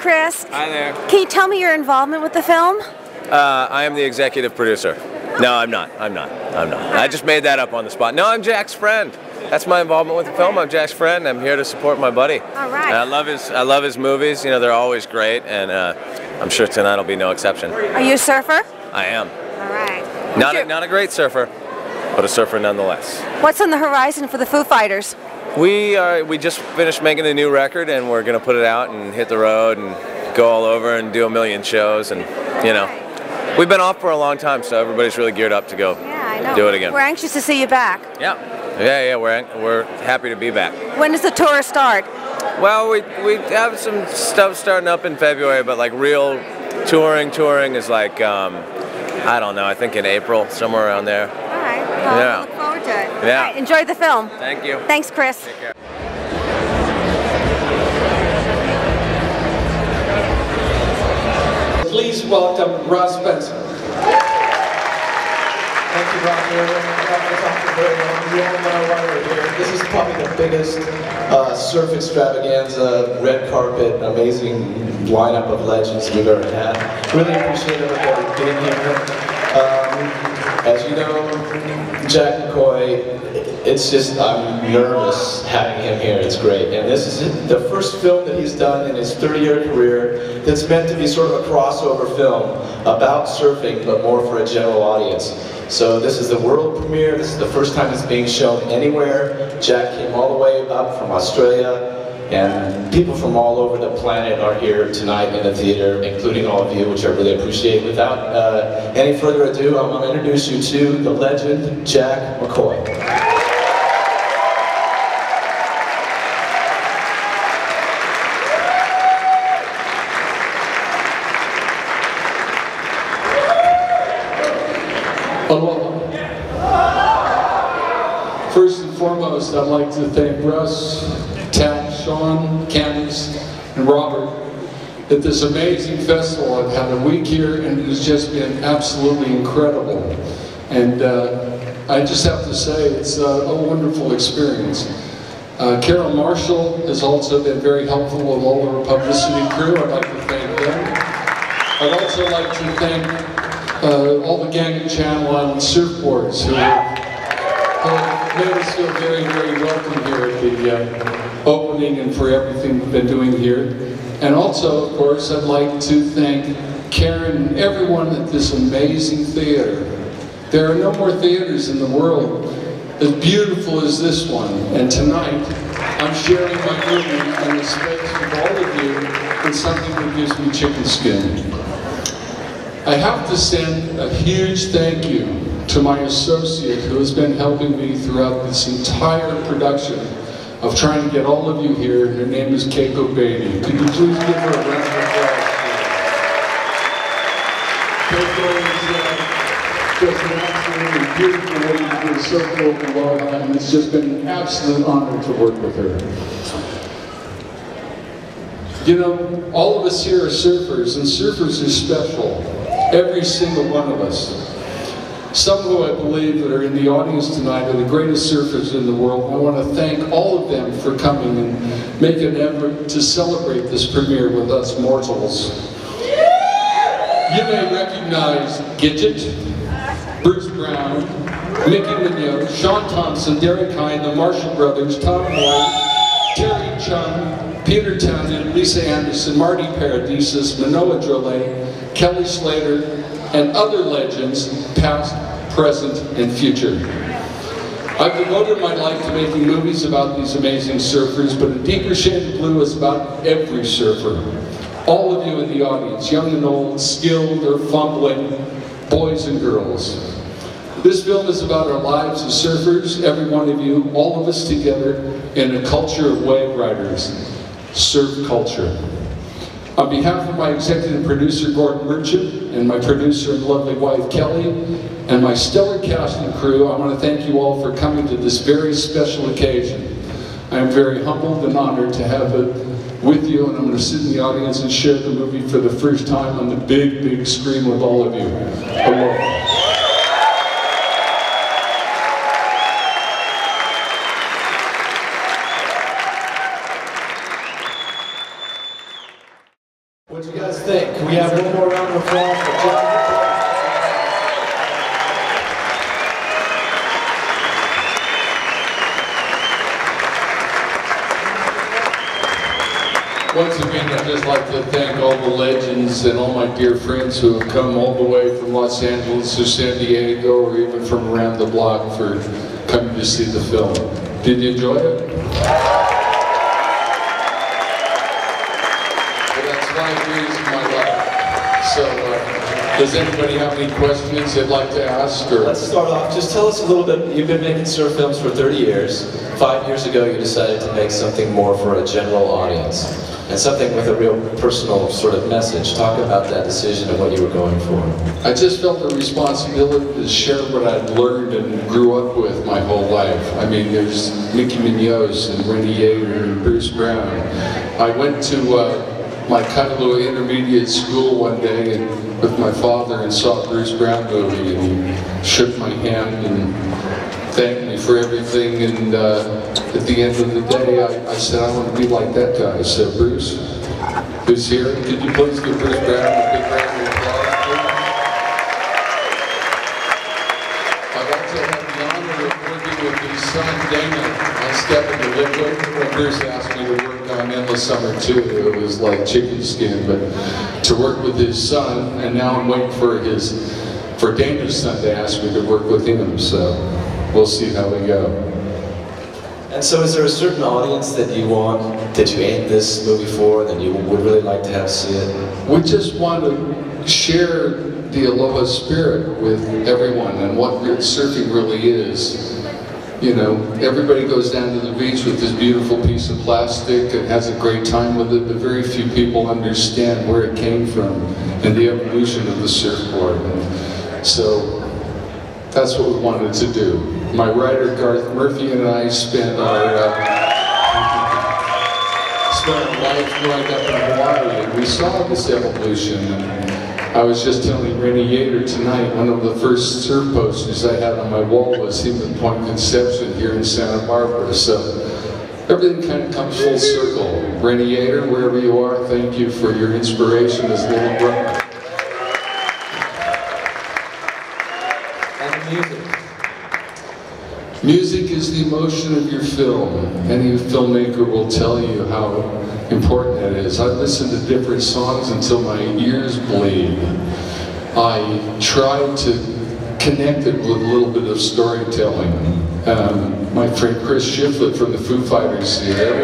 Chris. Hi there. Can you tell me your involvement with the film? I am the executive producer. No, I'm not. I just made that up on the spot. No, I'm Jack's friend. That's my involvement with the film. I'm Jack's friend. I'm here to support my buddy. All right. And I love his movies. You know, they're always great, and I'm sure tonight will be no exception. Are you a surfer? I am. All right. Not a great surfer, but a surfer nonetheless. What's on the horizon for the Foo Fighters? We just finished making a new record, and we're gonna put it out and hit the road and go all over and do a million shows, and you know, we've been off for a long time, so everybody's really geared up to go do it again. We're anxious to see you back. Yeah, we're happy to be back. When does the tour start? Well, we have some stuff starting up in February, but like real touring is like I don't know. I think in April, somewhere around there. All right. Well, Yeah. we look forward to it. Yeah. All right, enjoy the film. Thank you. Thanks, Chris. Take care. Please welcome Russ Spencer. Thank you, Roger. You all know why we're here. This is probably the biggest surf extravaganza, red carpet, amazing lineup of legends we've ever had. Really appreciate everybody being here. As you know, Jack McCoy, it's just, I'm nervous having him here. It's great. And this is the first film that he's done in his 30-year career that's meant to be sort of a crossover film about surfing, but more for a general audience. So this is the world premiere. This is the first time it's being shown anywhere. Jack came all the way up from Australia, and people from all over the planet are here tonight in the theater, including all of you, which I really appreciate. Without any further ado, I'm going to introduce you to the legend, Jack McCoy. Aloha. First and foremost, I'd like to thank Russ, Tab, Sean, Candice, and Robert at this amazing festival. I've had a week here and it has just been absolutely incredible. And I just have to say it's a wonderful experience. Carol Marshall has also been very helpful with all of our publicity crew. I'd like to thank them. I'd also like to thank all the gang of Channel Island surfboards who have made us feel very, very welcome here at the opening and for everything we've been doing here. And also, of course, I'd like to thank Karen and everyone at this amazing theater. There are no more theaters in the world as beautiful as this one. And tonight, I'm sharing my movie and the space with all of you in something that gives me chicken skin. I have to send a huge thank you to my associate who has been helping me throughout this entire production of trying to get all of you here. Her name is Keiko Beatty. Could you please give her a round of applause? Keiko is just an absolutely beautiful woman who is so full of Aloha, and it's just been an absolute honor to work with her. You know, all of us here are surfers, and surfers are special. Every single one of us. Some who I believe that are in the audience tonight are the greatest surfers in the world. I want to thank all of them for coming and make an effort to celebrate this premiere with us mortals. You may recognize Gidget, Bruce Brown, Mickey Mignot, Sean Thompson, Derek Hynd, the Marshall Brothers, Tom Moore, Terry Chung, Peter Townsend, Lisa Anderson, Marty Paradisis, Manoa Drolett, Kelly Slater, and other legends, past, present, and future. I've devoted my life to making movies about these amazing surfers, but A Deeper Shade of Blue is about every surfer. All of you in the audience, young and old, skilled or fumbling, boys and girls. This film is about our lives as surfers, every one of you, all of us together, in a culture of wave riders, surf culture. On behalf of my executive producer, Gordon Merchant, and my producer and lovely wife, Kelly, and my stellar cast and crew, I want to thank you all for coming to this very special occasion. I am very humbled and honored to have it with you, and I'm going to sit in the audience and share the movie for the first time on the big, big screen with all of you. Aloha. What do you guys think? Can we have one more round of applause for John? Once again, I'd just like to thank all the legends and all my dear friends who have come all the way from Los Angeles to San Diego or even from around the block for coming to see the film. Did you enjoy it? Well, that's 5 years of my life. So, does anybody have any questions they'd like to ask? Or? Let's start off. Just tell us a little bit. You've been making surf films for 30 years. 5 years ago, you decided to make something more for a general audience. And something with a real personal sort of message. Talk about that decision and what you were going for. I just felt the responsibility to share what I'd learned and grew up with my whole life. I mean, there's Mickey Munoz and Rennie Yeager and Bruce Brown. I went to my Kailua Intermediate School one day with my father and saw a Bruce Brown movie, and he shook my hand and thanked me for everything, and at the end of the day, I said, I want to be like that guy. So Bruce, who's here, could you please give Bruce Brown a big round of applause, please? I'd like to have the honor of working with his son, Dana, on Step in the Liquid. When Bruce asked me to work on Endless Summer 2, it was like chicken skin, but to work with his son, and now I'm waiting for Dana's son to ask me to work with him, so we'll see how we go. And so is there a certain audience that you aimed this movie for, that you would really like to have see it? We just want to share the Aloha spirit with everyone and what surfing really is. You know, everybody goes down to the beach with this beautiful piece of plastic and has a great time with it, but very few people understand where it came from and the evolution of the surfboard. And so that's what we wanted to do. My writer Garth Murphy and I spent our life growing up in Hawaii, and we saw this evolution. And I was just telling Rennie Yeager tonight, one of the first surf posters I had on my wall was him at Point Conception here in Santa Barbara. So everything kind of comes full circle. Rennie Yeager, wherever you are, thank you for your inspiration as little brother. Music is the emotion of your film. Any filmmaker will tell you how important it is. I listen to different songs until my ears bleed. I try to connect it with a little bit of storytelling. My friend Chris Shiflett from the Foo Fighters here.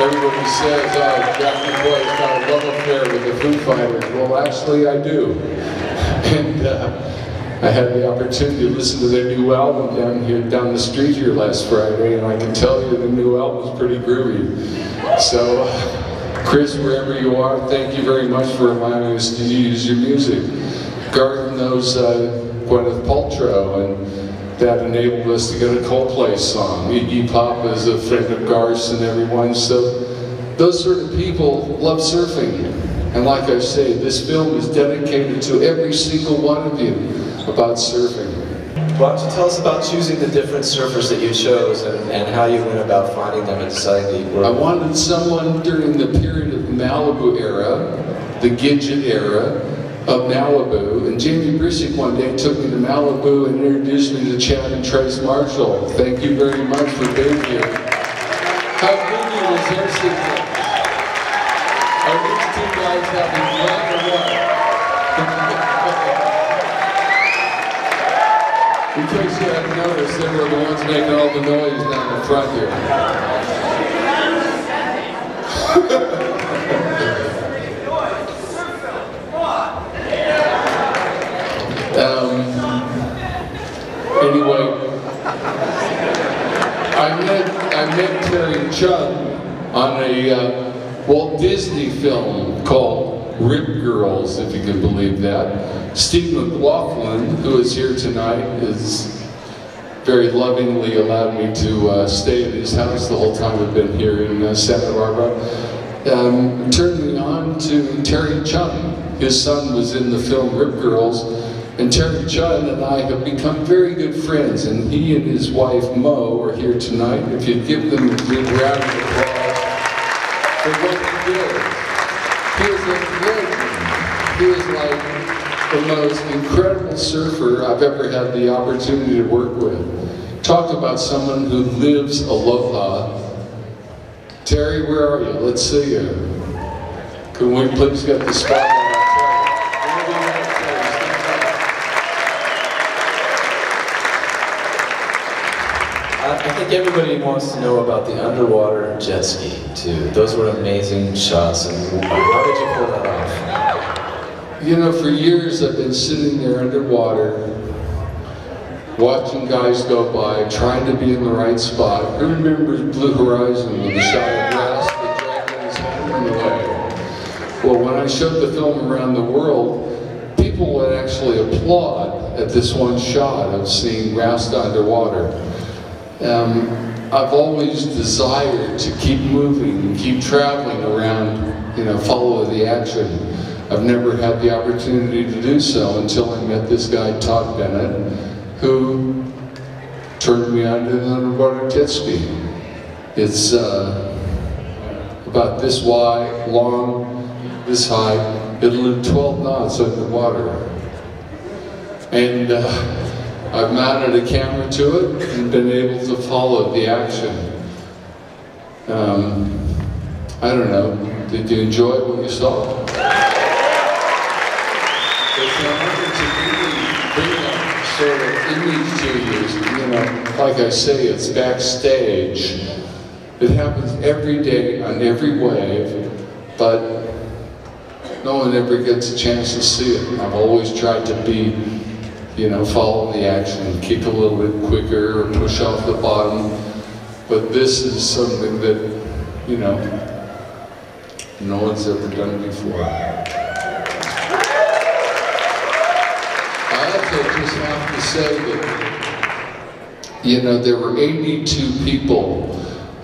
Everybody says, oh, Jack McCoy's got a love affair with the Foo Fighters. Well, actually, I do. And I had the opportunity to listen to their new album down the street here last Friday, and I can tell you the new album is pretty groovy. So, Chris, wherever you are, thank you very much for allowing us to use your music. Garth knows Gwyneth Paltrow, and that enabled us to get a Coldplay song. Iggy Pop is a friend of Garth's and everyone, so those sort of people love surfing. And like I say, this film is dedicated to every single one of you about surfing. Why don't you tell us about choosing the different surfers that you chose and how you went about finding them and deciding that you were... I wanted someone during the period of Malibu era, the Gidget era of Malibu, and Jamie Brisick one day took me to Malibu and introduced me to Chad and Trace Marshall. Thank you very much for being here. How groovy was their sequence? Are these two guys having fun or what? In case you hadn't noticed, they were the ones making all the noise down the front here. Anyway, I met Terry Chung on a Walt Disney film called Rip Girls, if you can believe that. Steve McLaughlin, who is here tonight, is very lovingly allowed me to stay at his house the whole time I've been here in Santa Barbara. Turned me on to Terry Chung. His son was in the film Rip Girls, and Terry Chung and I have become very good friends, and he and his wife Mo are here tonight. If you'd give them a big round of applause for what they did. He is like the most incredible surfer I've ever had the opportunity to work with. Talk about someone who lives aloha. Terry, where are you? Let's see you. Can we please get the spotlight on I think everybody wants to know about the underwater jet ski, too. Those were amazing shots, and how did you pull that off? You know, for years I've been sitting there underwater, watching guys go by, trying to be in the right spot. Who remembers Blue Horizon with the shot of grass that dragged his head in the way? Well, when I showed the film around the world, people would actually applaud at this one shot of seeing Rasta underwater. I've always desired to keep moving, keep traveling around, you know, follow the action. I've never had the opportunity to do so until I met this guy, Todd Bennett, who turned me on to the underwater jet ski. It's about this wide, long, this high. It'll do 12 knots underwater. And I've mounted a camera to it and been able to follow the action. I don't know, did you enjoy what you saw? It's an honor to really bring that sort of image to you. You know, like I say, it's backstage. It happens every day on every wave, but no one ever gets a chance to see it. I've always tried to be, you know, follow the action, kick a little bit quicker or push off the bottom. But this is something that, you know, no one's ever done before. I also just have to say that, you know, there were 82 people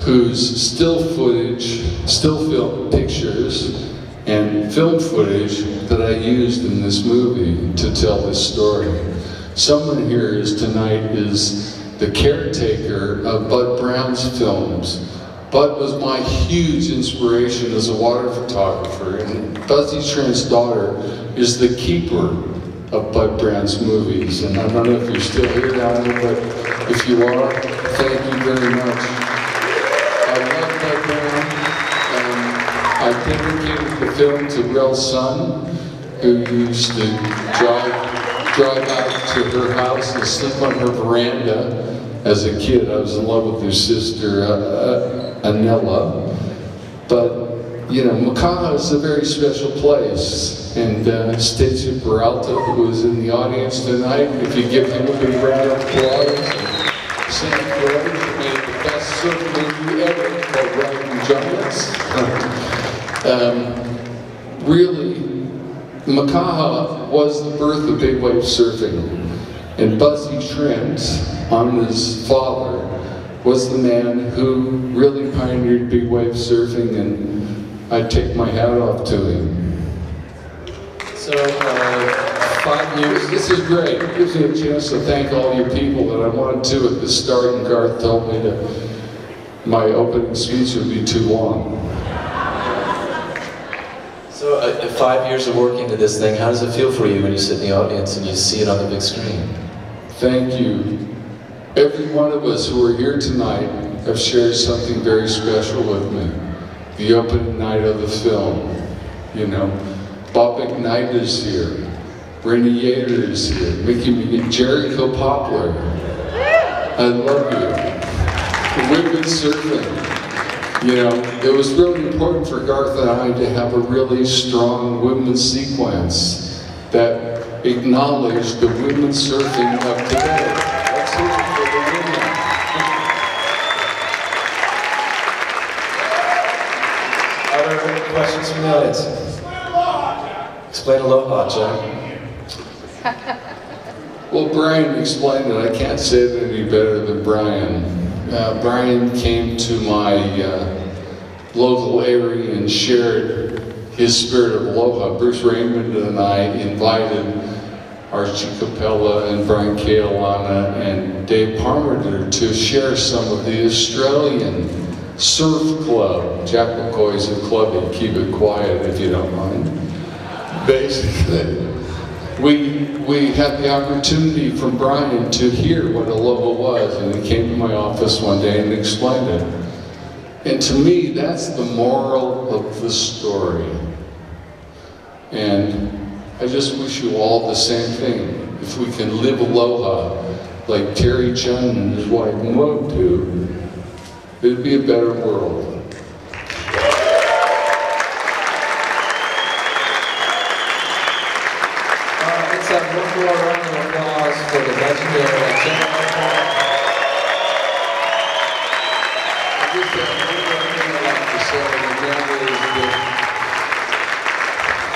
whose still film pictures and film footage that I used in this movie to tell this story. Someone here tonight is the caretaker of Bud Brown's films. Bud was my huge inspiration as a water photographer, and Buzzy Trent's daughter is the keeper of Bud Brown's movies. And I don't know if you're still here down there, but if you are, thank you very much. I love Bud Brown. I dedicated the film to Rel's son, who used to drive out to her house and sleep on her veranda. As a kid, I was in love with her sister, Anella. But, you know, Makaha is a very special place. And Stacy Peralta, who is in the audience tonight, if you give him a big round of applause. Sam George made the best surf movie ever called Riding Giants. Really, Makaha was the birth of big wave surfing. And Buzzy Trent, Anna's father, was the man who really pioneered big wave surfing, and I take my hat off to him. So, 5 years. This is great. It gives me a chance to thank all you people that I wanted to at the start, and Garth told me that my opening speech would be too long. So, 5 years of working to this thing, how does it feel for you when you sit in the audience and you see it on the big screen? Thank you. Every one of us who are here tonight have shared something very special with me. The opening night of the film, you know. Bob McKnight is here. Renee Yater is here. Mickey McGee, Jericho Poplar. I love you. Women surfing. You know, it was really important for Garth and I to have a really strong women's sequence that acknowledged the women's surfing of today. Let's hear it for the women. Are there any questions from the audience? Explain Aloha, Chung. Well, Brian explained it. I can't say it any better than Brian. Brian came to my local area and shared his spirit of Aloha. Bruce Raymond and I invited Archie Capella and Brian Kealana and Dave Parmenter to share some of the Australian surf club. Jack McCoy's a clubby, keep it quiet if you don't mind. Basically, we had the opportunity from Brian to hear what Aloha was, and he came to my office one day and explained it. And to me, that's the moral of the story. And I just wish you all the same thing. If we can live Aloha like Terry Chung and his wife Manoa do, it'd be a better world. Let's have one more round of applause for the legendary Chandra. I just have one more thing I'd like to say, and that is that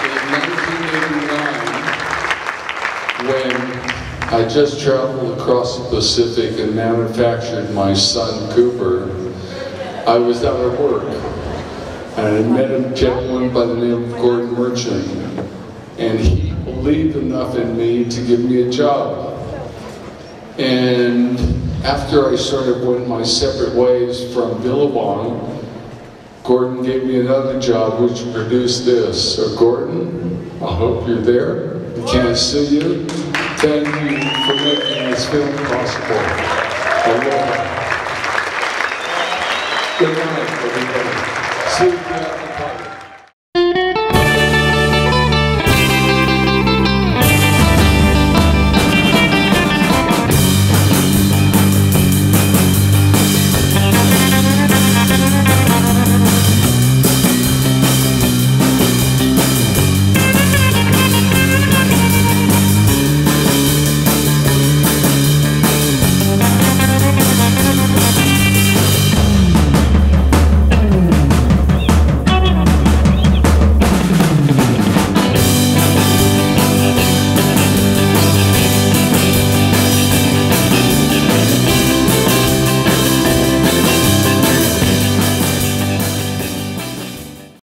in 1989, when I just traveled across the Pacific and manufactured my son Cooper, I was out of work. And I met a gentleman by the name of Gordon Merchant, and he believed enough in me to give me a job. And after I sort of went my separate ways from Billabong, Gordon gave me another job which produced this. So Gordon, I hope you're there. I can't see you. Thank you for making this film possible. Aloha. Good night, everybody. See you again.